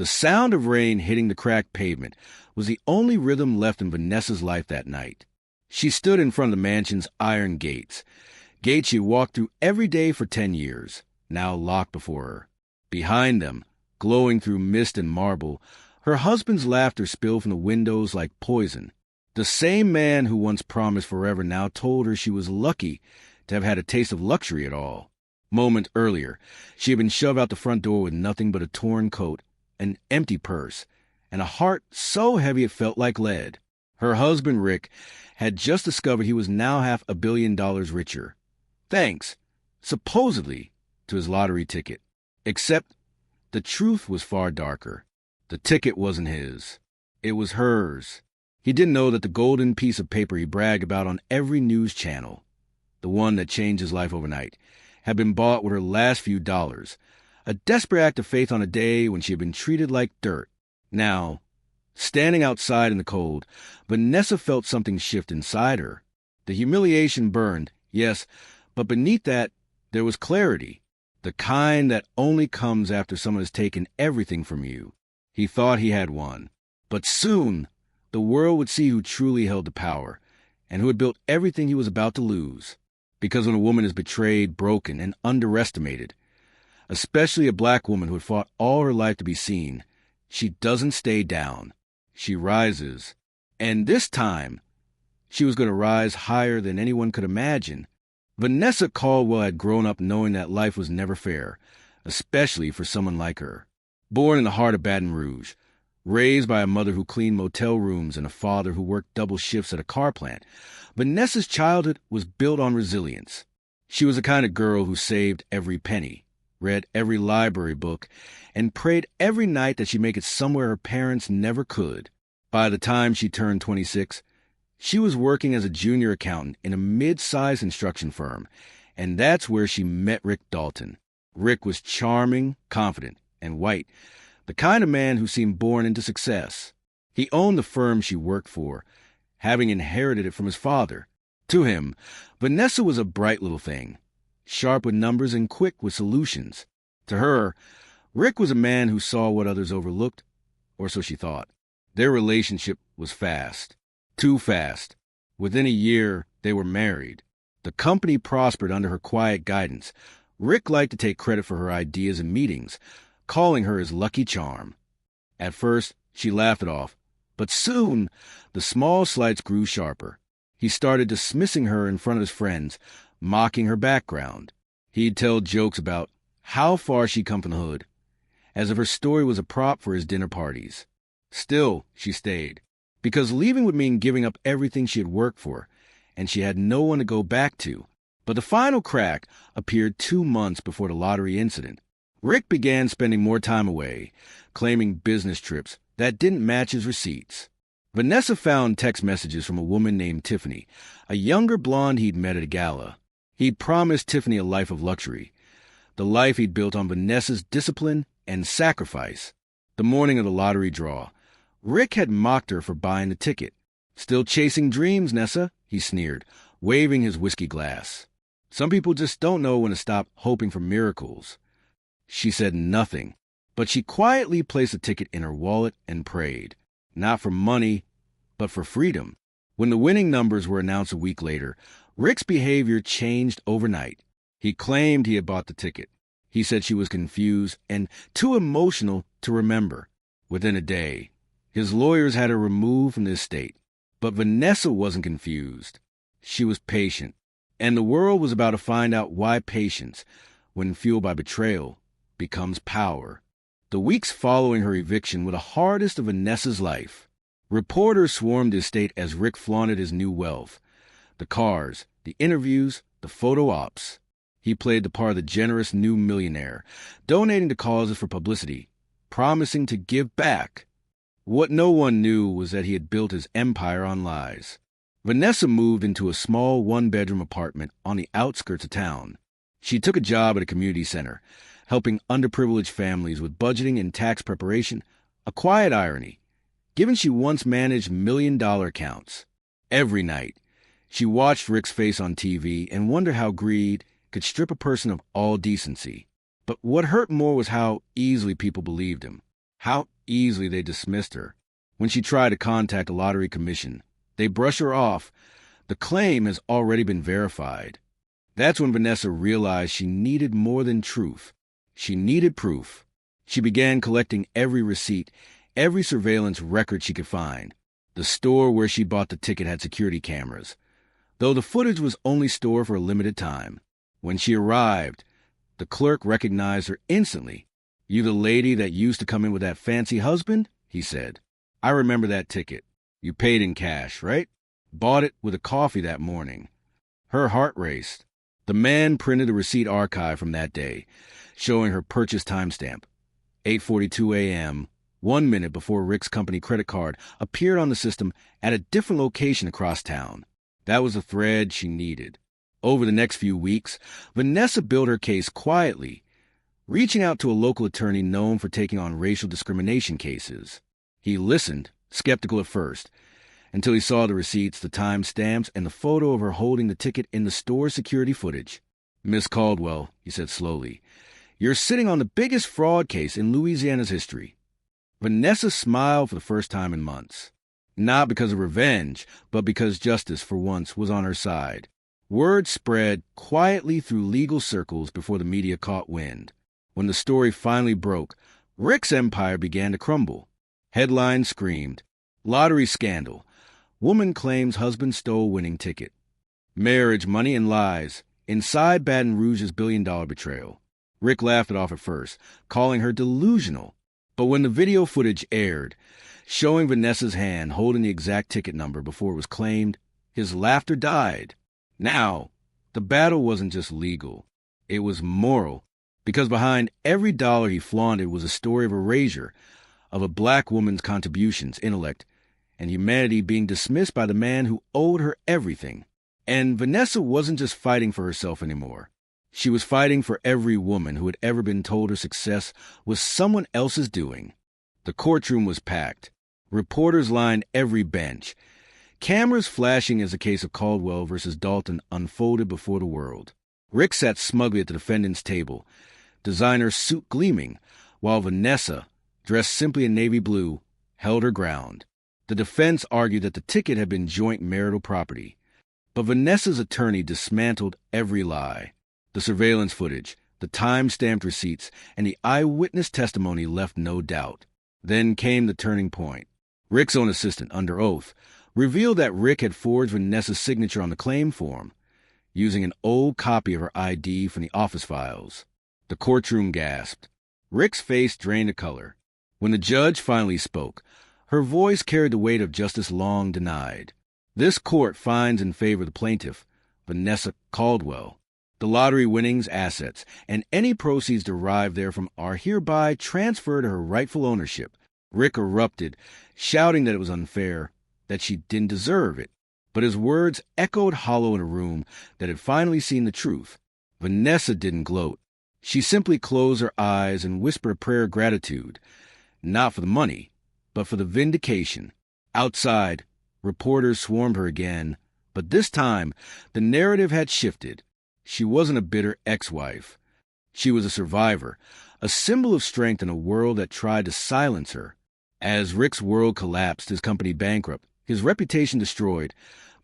The sound of rain hitting the cracked pavement was the only rhythm left in Vanessa's life that night. She stood in front of the mansion's iron gates she had walked through every day for 10 years, now locked before her. Behind them, glowing through mist and marble, her husband's laughter spilled from the windows like poison. The same man who once promised forever now told her she was lucky to have had a taste of luxury at all. Moment earlier, she had been shoved out the front door with nothing but a torn coat, an empty purse, and a heart so heavy it felt like lead. Her husband, Rick, had just discovered he was now $500 million richer, thanks, supposedly, to his lottery ticket. Except the truth was far darker. The ticket wasn't his. It was hers. He didn't know that the golden piece of paper he bragged about on every news channel, the one that changed his life overnight, had been bought with her last few dollars, a desperate act of faith on a day when she had been treated like dirt. Now, standing outside in the cold, Vanessa felt something shift inside her. The humiliation burned, yes, but beneath that, there was clarity, the kind that only comes after someone has taken everything from you. He thought he had won. But soon, the world would see who truly held the power, and who had built everything he was about to lose. Because when a woman is betrayed, broken, and underestimated, especially a black woman who had fought all her life to be seen, she doesn't stay down. She rises. And this time, she was going to rise higher than anyone could imagine. Vanessa Caldwell had grown up knowing that life was never fair, especially for someone like her. Born in the heart of Baton Rouge, raised by a mother who cleaned motel rooms and a father who worked double shifts at a car plant, Vanessa's childhood was built on resilience. She was the kind of girl who saved every penny, read every library book, and prayed every night that she'd make it somewhere her parents never could. By the time she turned 26, she was working as a junior accountant in a mid-sized construction firm, and that's where she met Rick Dalton. Rick was charming, confident, and white, the kind of man who seemed born into success. He owned the firm she worked for, having inherited it from his father. To him, Vanessa was a bright little thing, sharp with numbers and quick with solutions. To her, Rick was a man who saw what others overlooked, or so she thought. Their relationship was fast. Too fast. Within a year, they were married. The company prospered under her quiet guidance. Rick liked to take credit for her ideas and meetings, calling her his lucky charm. At first, she laughed it off, but soon the small slights grew sharper. He started dismissing her in front of his friends, mocking her background. He'd tell jokes about how far she'd come from the hood, as if her story was a prop for his dinner parties. Still, she stayed, because leaving would mean giving up everything she had worked for, and she had no one to go back to. But the final crack appeared 2 months before the lottery incident. Rick began spending more time away, claiming business trips that didn't match his receipts. Vanessa found text messages from a woman named Tiffany, a younger blonde he'd met at a gala. He'd promised Tiffany a life of luxury, the life he'd built on Vanessa's discipline and sacrifice. The morning of the lottery draw, Rick had mocked her for buying the ticket. "Still chasing dreams, Nessa," he sneered, waving his whiskey glass. "Some people just don't know when to stop hoping for miracles." She said nothing, but she quietly placed the ticket in her wallet and prayed, not for money, but for freedom. When the winning numbers were announced a week later, Rick's behavior changed overnight. He claimed he had bought the ticket. He said she was confused and too emotional to remember. Within a day, his lawyers had her removed from the estate. But Vanessa wasn't confused. She was patient, and the world was about to find out why patience, when fueled by betrayal, becomes power. The weeks following her eviction were the hardest of Vanessa's life. Reporters swarmed the estate as Rick flaunted his new wealth. The cars, the interviews, the photo ops. He played the part of the generous new millionaire, donating to causes for publicity, promising to give back. What no one knew was that he had built his empire on lies. Vanessa moved into a small one-bedroom apartment on the outskirts of town. She took a job at a community center, helping underprivileged families with budgeting and tax preparation, a quiet irony, given she once managed million-dollar accounts. Every night, she watched Rick's face on TV and wondered how greed could strip a person of all decency. But what hurt more was how easily people believed him. How easily they dismissed her. When she tried to contact a lottery commission, they brush her off. The claim has already been verified. That's when Vanessa realized she needed more than truth. She needed proof. She began collecting every receipt, every surveillance record she could find. The store where she bought the ticket had security cameras, though the footage was only stored for a limited time. When she arrived, the clerk recognized her instantly. "You the lady that used to come in with that fancy husband?" he said. "I remember that ticket. You paid in cash, right? Bought it with a coffee that morning." Her heart raced. The man printed a receipt archive from that day, showing her purchase timestamp, 8:42 a.m., 1 minute before Rick's company credit card appeared on the system at a different location across town. That was the thread she needed. Over the next few weeks, Vanessa built her case quietly, reaching out to a local attorney known for taking on racial discrimination cases. He listened, skeptical at first, until he saw the receipts, the time stamps, and the photo of her holding the ticket in the store's security footage. "Miss Caldwell," he said slowly, "you're sitting on the biggest fraud case in Louisiana's history." Vanessa smiled for the first time in months. Not because of revenge, but because justice, for once, was on her side. Word spread quietly through legal circles before the media caught wind. When the story finally broke, Rick's empire began to crumble. Headlines screamed, "Lottery scandal. Woman claims husband stole winning ticket. Marriage, money, and lies. Inside Baton Rouge's billion-dollar betrayal." Rick laughed it off at first, calling her delusional. But when the video footage aired, showing Vanessa's hand holding the exact ticket number before it was claimed, his laughter died. Now, the battle wasn't just legal. It was moral, because behind every dollar he flaunted was a story of erasure, of a black woman's contributions, intellect, and humanity being dismissed by the man who owed her everything. And Vanessa wasn't just fighting for herself anymore. She was fighting for every woman who had ever been told her success was someone else's doing. The courtroom was packed. Reporters lined every bench. Cameras flashing as the case of Caldwell versus Dalton unfolded before the world. Rick sat smugly at the defendant's table, designer suit gleaming, while Vanessa, dressed simply in navy blue, held her ground. The defense argued that the ticket had been joint marital property, but Vanessa's attorney dismantled every lie. The surveillance footage, the time-stamped receipts, and the eyewitness testimony left no doubt. Then came the turning point. Rick's own assistant, under oath, revealed that Rick had forged Vanessa's signature on the claim form, using an old copy of her ID from the office files. The courtroom gasped. Rick's face drained of color. When the judge finally spoke, her voice carried the weight of justice long denied. "This court finds in favor of the plaintiff, Vanessa Caldwell. The lottery winnings, assets, and any proceeds derived therefrom are hereby transferred to her rightful ownership." Rick erupted, shouting that it was unfair, that she didn't deserve it. But his words echoed hollow in a room that had finally seen the truth. Vanessa didn't gloat. She simply closed her eyes and whispered a prayer of gratitude, not for the money, but for the vindication. Outside, reporters swarmed her again, but this time the narrative had shifted. She wasn't a bitter ex-wife. She was a survivor, a symbol of strength in a world that tried to silence her. As Rick's world collapsed, his company bankrupt, his reputation destroyed,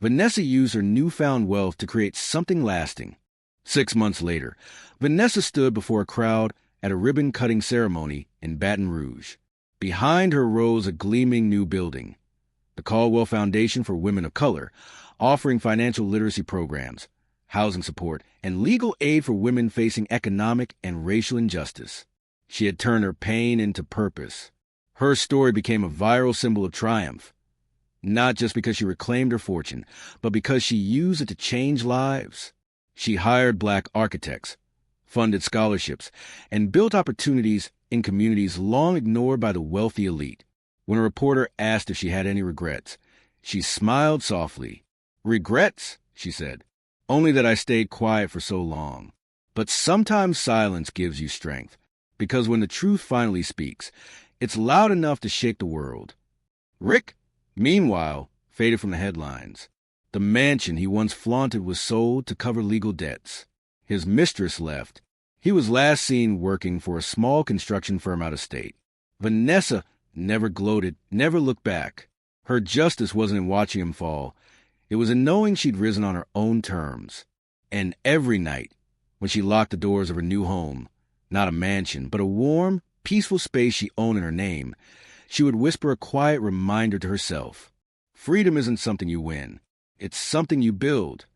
Vanessa used her newfound wealth to create something lasting. 6 months later, Vanessa stood before a crowd at a ribbon-cutting ceremony in Baton Rouge. Behind her rose a gleaming new building, the Caldwell Foundation for Women of Color, offering financial literacy programs, housing support, and legal aid for women facing economic and racial injustice. She had turned her pain into purpose. Her story became a viral symbol of triumph, not just because she reclaimed her fortune, but because she used it to change lives. She hired black architects, funded scholarships, and built opportunities in communities long ignored by the wealthy elite. When a reporter asked if she had any regrets, she smiled softly. "Regrets?" she said. "Only that I stayed quiet for so long." But sometimes silence gives you strength, because when the truth finally speaks, it's loud enough to shake the world. Rick, meanwhile, faded from the headlines. The mansion he once flaunted was sold to cover legal debts. His mistress left. He was last seen working for a small construction firm out of state. Vanessa never gloated, never looked back. Her justice wasn't in watching him fall. It was in knowing she'd risen on her own terms. And every night, when she locked the doors of her new home, not a mansion, but a warm, peaceful space she owned in her name, she would whisper a quiet reminder to herself. Freedom isn't something you win. It's something you build.